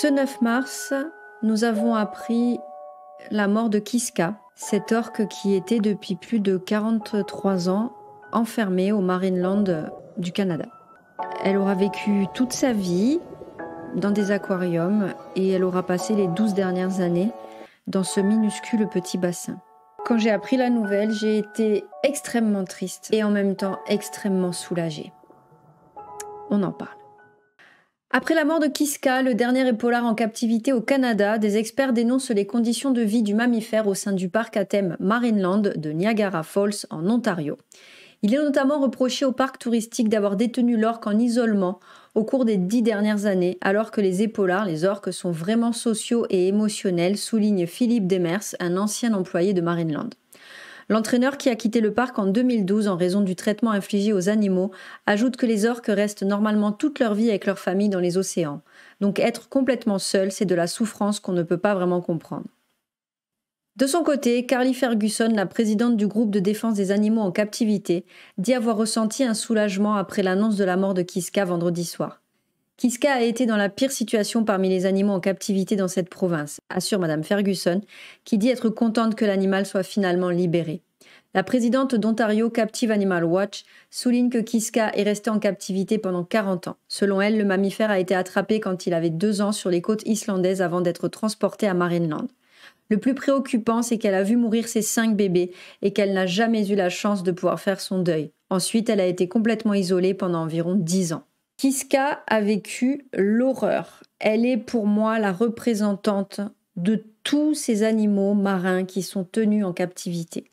Ce 9 mars, nous avons appris la mort de Kiska, cette orque qui était depuis plus de 43 ans enfermée au Marineland du Canada. Elle aura vécu toute sa vie dans des aquariums et elle aura passé les 12 dernières années dans ce minuscule petit bassin. Quand j'ai appris la nouvelle, j'ai été extrêmement triste et en même temps extrêmement soulagée. On en parle. Après la mort de Kiska, le dernier épaulard en captivité au Canada, des experts dénoncent les conditions de vie du mammifère au sein du parc à thème Marineland de Niagara Falls en Ontario. Il est notamment reproché au parc touristique d'avoir détenu l'orque en isolement au cours des 10 dernières années, alors que les épaulards, les orques, sont vraiment sociaux et émotionnels, souligne Philippe Demers, un ancien employé de Marineland. L'entraîneur qui a quitté le parc en 2012 en raison du traitement infligé aux animaux ajoute que les orques restent normalement toute leur vie avec leur famille dans les océans. Donc être complètement seul, c'est de la souffrance qu'on ne peut pas vraiment comprendre. De son côté, Carly Ferguson, la présidente du groupe de défense des animaux en captivité, dit avoir ressenti un soulagement après l'annonce de la mort de Kiska vendredi soir. Kiska a été dans la pire situation parmi les animaux en captivité dans cette province, assure Madame Ferguson, qui dit être contente que l'animal soit finalement libéré. La présidente d'Ontario Captive Animal Watch souligne que Kiska est resté en captivité pendant 40 ans. Selon elle, le mammifère a été attrapé quand il avait 2 ans sur les côtes islandaises avant d'être transporté à Marineland. Le plus préoccupant, c'est qu'elle a vu mourir ses 5 bébés et qu'elle n'a jamais eu la chance de pouvoir faire son deuil. Ensuite, elle a été complètement isolée pendant environ 10 ans. Kiska a vécu l'horreur. Elle est pour moi la représentante de tous ces animaux marins qui sont tenus en captivité,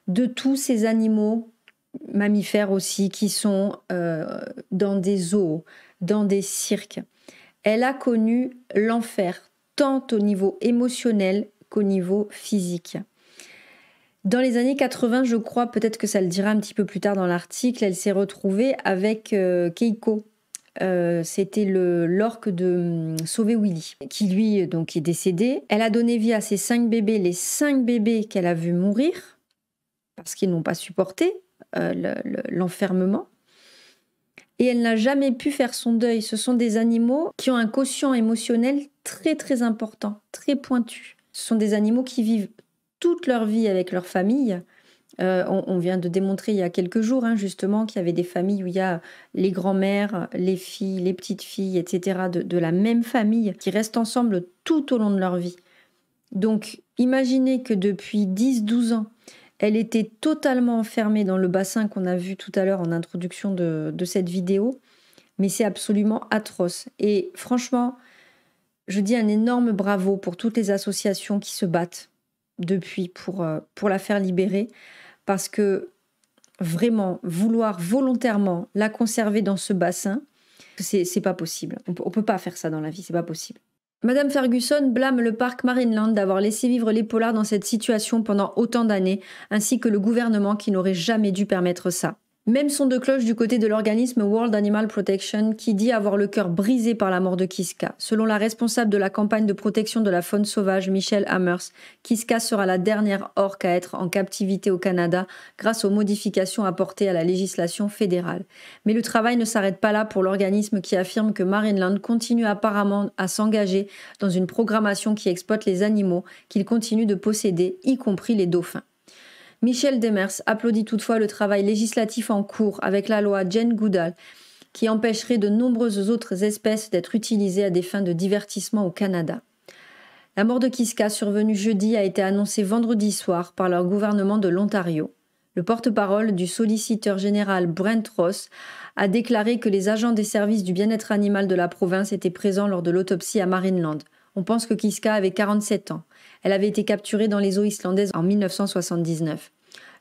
de tous ces animaux mammifères aussi qui sont dans des zoos, dans des cirques. Elle a connu l'enfer, tant au niveau émotionnel qu'au niveau physique. Dans les années 80, je crois, peut-être que ça le dira un petit peu plus tard dans l'article, elle s'est retrouvée avec Keiko. C'était l'orque de Sauver Willy, qui lui donc est décédé. Elle a donné vie à ses 5 bébés, les 5 bébés qu'elle a vus mourir, parce qu'ils n'ont pas supporté l'enfermement. Et elle n'a jamais pu faire son deuil. Ce sont des animaux qui ont un quotient émotionnel très très important, très pointu. Ce sont des animaux qui vivent toute leur vie avec leur famille. On vient de démontrer il y a quelques jours justement qu'il y avait des familles où il y a les grands-mères, les filles, les petites filles, etc. de la même famille qui restent ensemble tout au long de leur vie. Donc imaginez que depuis 10-12 ans, elle était totalement enfermée dans le bassin qu'on a vu tout à l'heure en introduction de cette vidéo, mais c'est absolument atroce. Et franchement, je dis un énorme bravo pour toutes les associations qui se battent depuis pour la faire libérer, parce que vraiment, vouloir volontairement la conserver dans ce bassin, c'est pas possible. On peut pas faire ça dans la vie, c'est pas possible. Madame Ferguson blâme le parc Marineland d'avoir laissé vivre l'épaular dans cette situation pendant autant d'années, ainsi que le gouvernement qui n'aurait jamais dû permettre ça. Même son de cloche du côté de l'organisme World Animal Protection qui dit avoir le cœur brisé par la mort de Kiska. Selon la responsable de la campagne de protection de la faune sauvage, Michelle Hammers, Kiska sera la dernière orque à être en captivité au Canada grâce aux modifications apportées à la législation fédérale. Mais le travail ne s'arrête pas là pour l'organisme qui affirme que Marineland continue apparemment à s'engager dans une programmation qui exploite les animaux qu'il continue de posséder, y compris les dauphins. Michel Demers applaudit toutefois le travail législatif en cours avec la loi Jane Goodall qui empêcherait de nombreuses autres espèces d'être utilisées à des fins de divertissement au Canada. La mort de Kiska survenue jeudi a été annoncée vendredi soir par le gouvernement de l'Ontario. Le porte-parole du solliciteur général Brent Ross a déclaré que les agents des services du bien-être animal de la province étaient présents lors de l'autopsie à Marineland. On pense que Kiska avait 47 ans. Elle avait été capturée dans les eaux islandaises en 1979.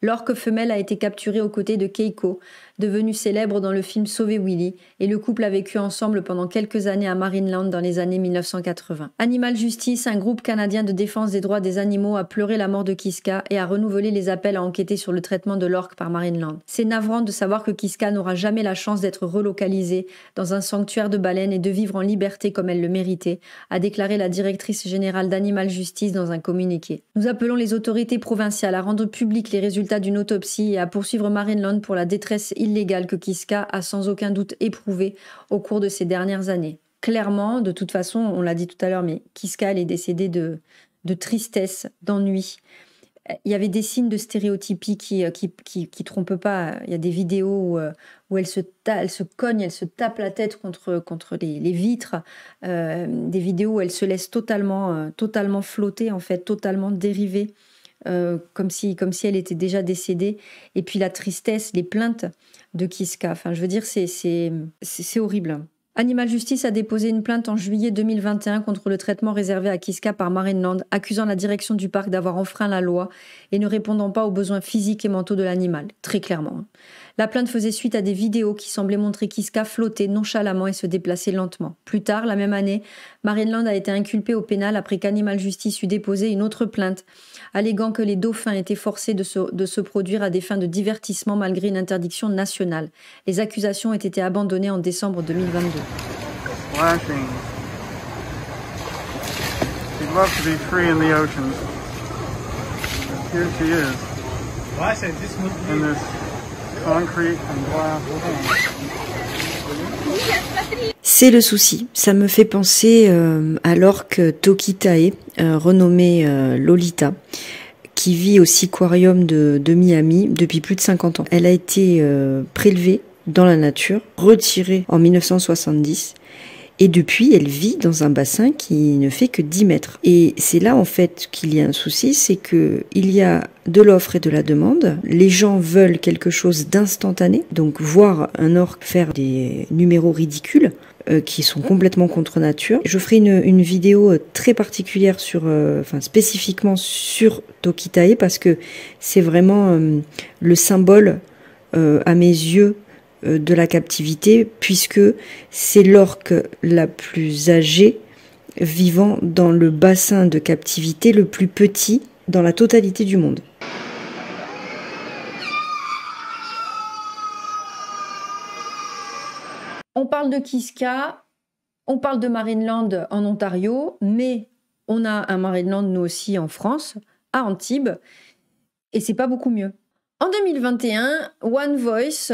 L'orque femelle a été capturée aux côtés de Keiko, devenue célèbre dans le film Sauver Willy, et le couple a vécu ensemble pendant quelques années à Marineland dans les années 1980. Animal Justice, un groupe canadien de défense des droits des animaux, a pleuré la mort de Kiska et a renouvelé les appels à enquêter sur le traitement de l'orque par Marineland. C'est navrant de savoir que Kiska n'aura jamais la chance d'être relocalisée dans un sanctuaire de baleines et de vivre en liberté comme elle le méritait, a déclaré la directrice générale d'Animal Justice dans un communiqué. Nous appelons les autorités provinciales à rendre publics les résultats d'une autopsie et à poursuivre Marineland pour la détresse illégale que Kiska a sans aucun doute éprouvée au cours de ces dernières années. clairement, de toute façon, on l'a dit tout à l'heure, mais Kiska, elle est décédée de tristesse, d'ennui. Il y avait des signes de stéréotypie qui trompent pas. Il y a des vidéos où elle se cogne, elle se tape la tête contre les vitres. Des vidéos où elle se laisse totalement flotter, en fait, totalement dériver, comme si elle était déjà décédée. Et puis la tristesse, les plaintes de Kiska. Enfin, je veux dire, c'est horrible. Animal Justice a déposé une plainte en juillet 2021 contre le traitement réservé à Kiska par Marineland, accusant la direction du parc d'avoir enfreint la loi et ne répondant pas aux besoins physiques et mentaux de l'animal, très clairement. La plainte faisait suite à des vidéos qui semblaient montrer Kiska flotter nonchalamment et se déplacer lentement. Plus tard, la même année, Marineland a été inculpé au pénal après qu'Animal Justice eut déposé une autre plainte, alléguant que les dauphins étaient forcés de se produire à des fins de divertissement malgré une interdiction nationale. Les accusations ont été abandonnées en décembre 2022. Splashing. She'd love to be free in the ocean. Here she is. In this concrete and glass tank. C'est le souci. Ça me fait penser à l'orque Tokitae, renommée Lolita, qui vit au Seaquarium de Miami depuis plus de 50 ans. Elle a été prélevée dans la nature, retirée en 1970, et depuis, elle vit dans un bassin qui ne fait que 10 mètres. Et c'est là, en fait, qu'il y a un souci, c'est que il y a de l'offre et de la demande. Les gens veulent quelque chose d'instantané, donc voir un orque faire des numéros ridicules, qui sont complètement contre nature. Je ferai une vidéo très particulière spécifiquement sur Tokitae, parce que c'est vraiment le symbole, à mes yeux, de la captivité, puisque c'est l'orque la plus âgée vivant dans le bassin de captivité le plus petit dans la totalité du monde. On parle de Kiska, on parle de Marineland en Ontario, mais on a un Marineland nous aussi en France, à Antibes, et c'est pas beaucoup mieux. En 2021, One Voice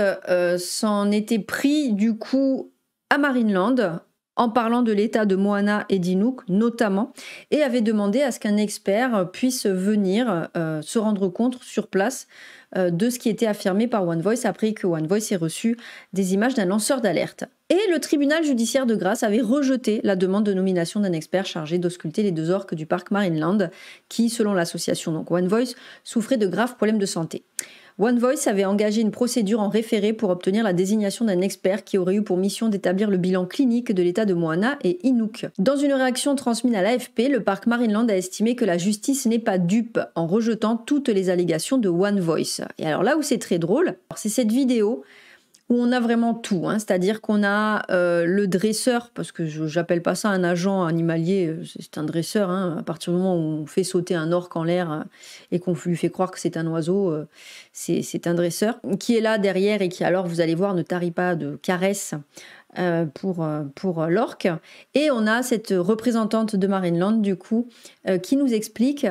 s'en était pris du coup à Marineland en parlant de l'état de Moana et d'Inuk notamment, et avait demandé à ce qu'un expert puisse venir se rendre compte sur place de ce qui était affirmé par One Voice après que One Voice ait reçu des images d'un lanceur d'alerte. Et le tribunal judiciaire de Grasse avait rejeté la demande de nomination d'un expert chargé d'ausculter les 2 orques du parc Marineland qui, selon l'association donc One Voice, souffraient de graves problèmes de santé. One Voice avait engagé une procédure en référé pour obtenir la désignation d'un expert qui aurait eu pour mission d'établir le bilan clinique de l'état de Moana et Inuk. Dans une réaction transmise à l'AFP, le parc Marineland a estimé que la justice n'est pas dupe en rejetant toutes les allégations de One Voice. Et alors là où c'est très drôle, c'est cette vidéo où on a vraiment tout, hein, c'est-à-dire qu'on a le dresseur, parce que j'appelle pas ça un agent animalier, c'est un dresseur, hein, à partir du moment où on fait sauter un orque en l'air et qu'on lui fait croire que c'est un oiseau, c'est un dresseur, qui est là derrière et qui alors, vous allez voir, ne tarit pas de caresses pour l'orque. Et on a cette représentante de Marineland, du coup, qui nous explique,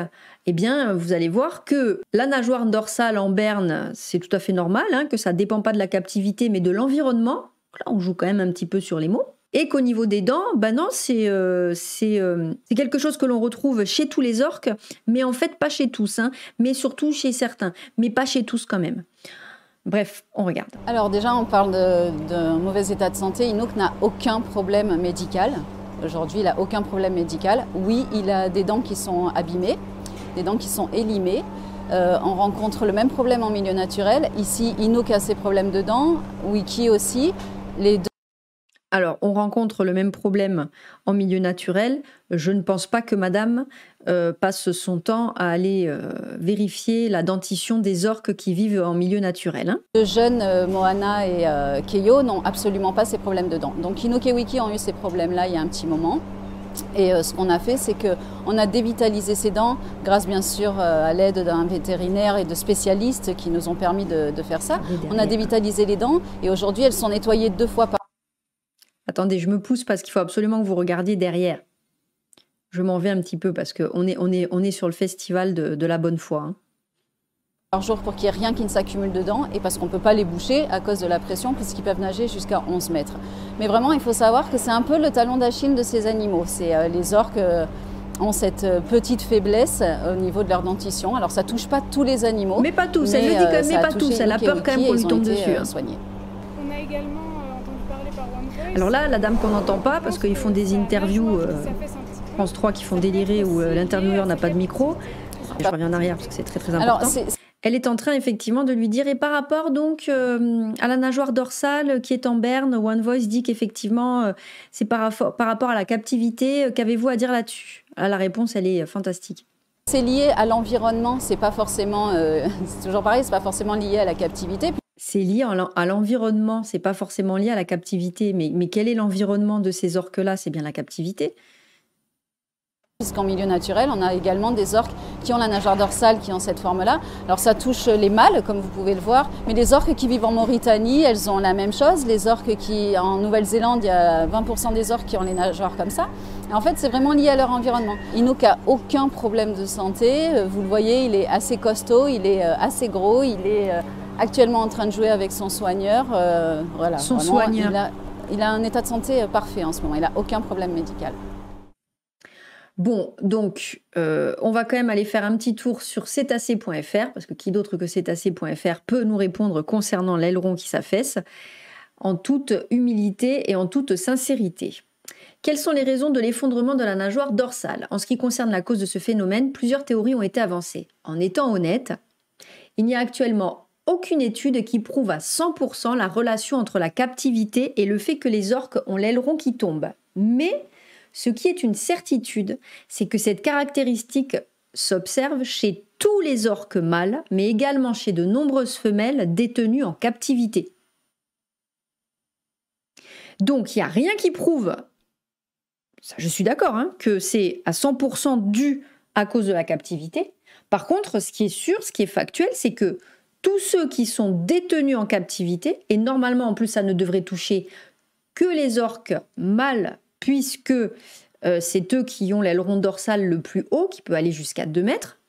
eh bien, vous allez voir que la nageoire dorsale en berne, c'est tout à fait normal, hein, que ça ne dépend pas de la captivité, mais de l'environnement. Là, on joue quand même un petit peu sur les mots. Et qu'au niveau des dents, ben non, c'est quelque chose que l'on retrouve chez tous les orques, mais en fait pas chez tous, hein, mais surtout chez certains, mais pas chez tous quand même. Bref, on regarde. Alors déjà, on parle d'un mauvais état de santé. Inuk n'a aucun problème médical. Aujourd'hui, il n'a aucun problème médical. Oui, il a des dents qui sont abîmées, des dents qui sont élimées. On rencontre le même problème en milieu naturel. Ici, Inuk a ses problèmes de dents, Wiki aussi. Les deux... Alors, on rencontre le même problème en milieu naturel. Je ne pense pas que madame passe son temps à aller vérifier la dentition des orques qui vivent en milieu naturel. Hein. Les jeunes Moana et Keio n'ont absolument pas ces problèmes de dents. Donc Inuk et Wiki ont eu ces problèmes-là il y a un petit moment. Et ce qu'on a fait, c'est qu'on a dévitalisé ses dents grâce bien sûr à l'aide d'un vétérinaire et de spécialistes qui nous ont permis de faire ça. On a dévitalisé les dents et aujourd'hui elles sont nettoyées 2 fois par... Attendez, je me pousse parce qu'il faut absolument que vous regardiez derrière. Je m'en vais un petit peu parce qu'on est sur le festival de la bonne foi. Hein. par jour pour qu'il n'y ait rien qui ne s'accumule dedans et parce qu'on ne peut pas les boucher à cause de la pression puisqu'ils peuvent nager jusqu'à 11 mètres. Mais vraiment, il faut savoir que c'est un peu le talon d'Achille de ces animaux. C'est les orques ont cette petite faiblesse au niveau de leur dentition. Alors ça ne touche pas tous les animaux. Mais pas tous, elle le dit quand même, mais pas tous. Elle a peur quand même qu'on lui tombe dessus. On a également entendu parler par One Voice. Alors là, la dame qu'on n'entend pas, parce qu'ils font des interviews, France 3 qui font délirer où l'intervieweur n'a pas de micro. Je reviens en arrière parce que c'est très très important. Alors, elle est en train effectivement de lui dire, et par rapport donc à la nageoire dorsale qui est en berne, One Voice dit qu'effectivement c'est par rapport à la captivité, qu'avez-vous à dire là-dessus? La réponse, elle est fantastique. C'est lié à l'environnement, c'est pas forcément, c'est toujours pareil, c'est pas forcément lié à la captivité. C'est lié à l'environnement, c'est pas forcément lié à la captivité, mais quel est l'environnement de ces orques-là? C'est bien la captivité. Puisqu'en milieu naturel, on a également des orques qui ont la nageoire dorsale, qui ont cette forme-là. Alors ça touche les mâles, comme vous pouvez le voir, mais les orques qui vivent en Mauritanie, elles ont la même chose. Les orques qui, en Nouvelle-Zélande, il y a 20% des orques qui ont les nageoires comme ça. Et en fait, c'est vraiment lié à leur environnement. Inouk n'a aucun problème de santé. Vous le voyez, il est assez costaud, il est assez gros, il est actuellement en train de jouer avec son soigneur. Voilà, son soigneur. Il a un état de santé parfait en ce moment, il n'a aucun problème médical. Bon, donc, on va quand même aller faire un petit tour sur cétacé.fr, parce que qui d'autre que cétacé.fr peut nous répondre concernant l'aileron qui s'affaisse, en toute humilité et en toute sincérité. Quelles sont les raisons de l'effondrement de la nageoire dorsale? En ce qui concerne la cause de ce phénomène, plusieurs théories ont été avancées. En étant honnête, il n'y a actuellement aucune étude qui prouve à 100% la relation entre la captivité et le fait que les orques ont l'aileron qui tombe. Mais ce qui est une certitude, c'est que cette caractéristique s'observe chez tous les orques mâles, mais également chez de nombreuses femelles détenues en captivité. Donc il n'y a rien qui prouve, ça, je suis d'accord, hein, que c'est à 100% dû à cause de la captivité. Par contre, ce qui est sûr, ce qui est factuel, c'est que tous ceux qui sont détenus en captivité, et normalement en plus ça ne devrait toucher que les orques mâles, puisque c'est eux qui ont l'aileron dorsal le plus haut, qui peut aller jusqu'à 2 mètres.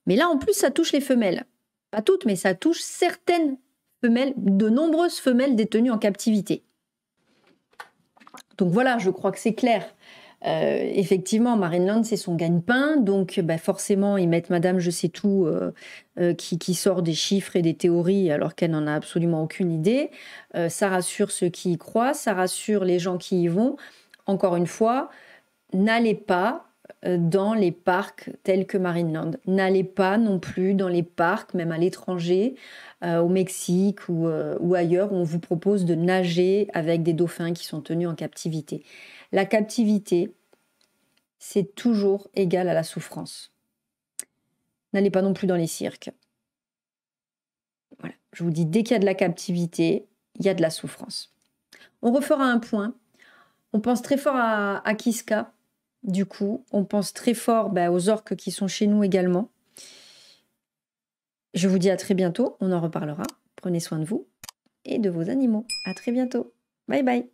Mais là, en plus, ça touche les femelles. Pas toutes, mais ça touche certaines femelles, de nombreuses femelles détenues en captivité. Donc voilà, je crois que c'est clair. Effectivement, Marineland, c'est son gagne-pain, donc forcément, ils mettent Madame Je sais tout qui sort des chiffres et des théories alors qu'elle n'en a absolument aucune idée. Ça rassure ceux qui y croient, ça rassure les gens qui y vont. Encore une fois, n'allez pas dans les parcs tels que Marineland. N'allez pas non plus dans les parcs, même à l'étranger, au Mexique ou ailleurs, où on vous propose de nager avec des dauphins qui sont tenus en captivité. La captivité, c'est toujours égal à la souffrance. N'allez pas non plus dans les cirques. Voilà, je vous dis, dès qu'il y a de la captivité, il y a de la souffrance. On refera un point. On pense très fort à Kiska, du coup. On pense très fort aux orques qui sont chez nous également. Je vous dis à très bientôt. On en reparlera. Prenez soin de vous et de vos animaux. À très bientôt. Bye bye.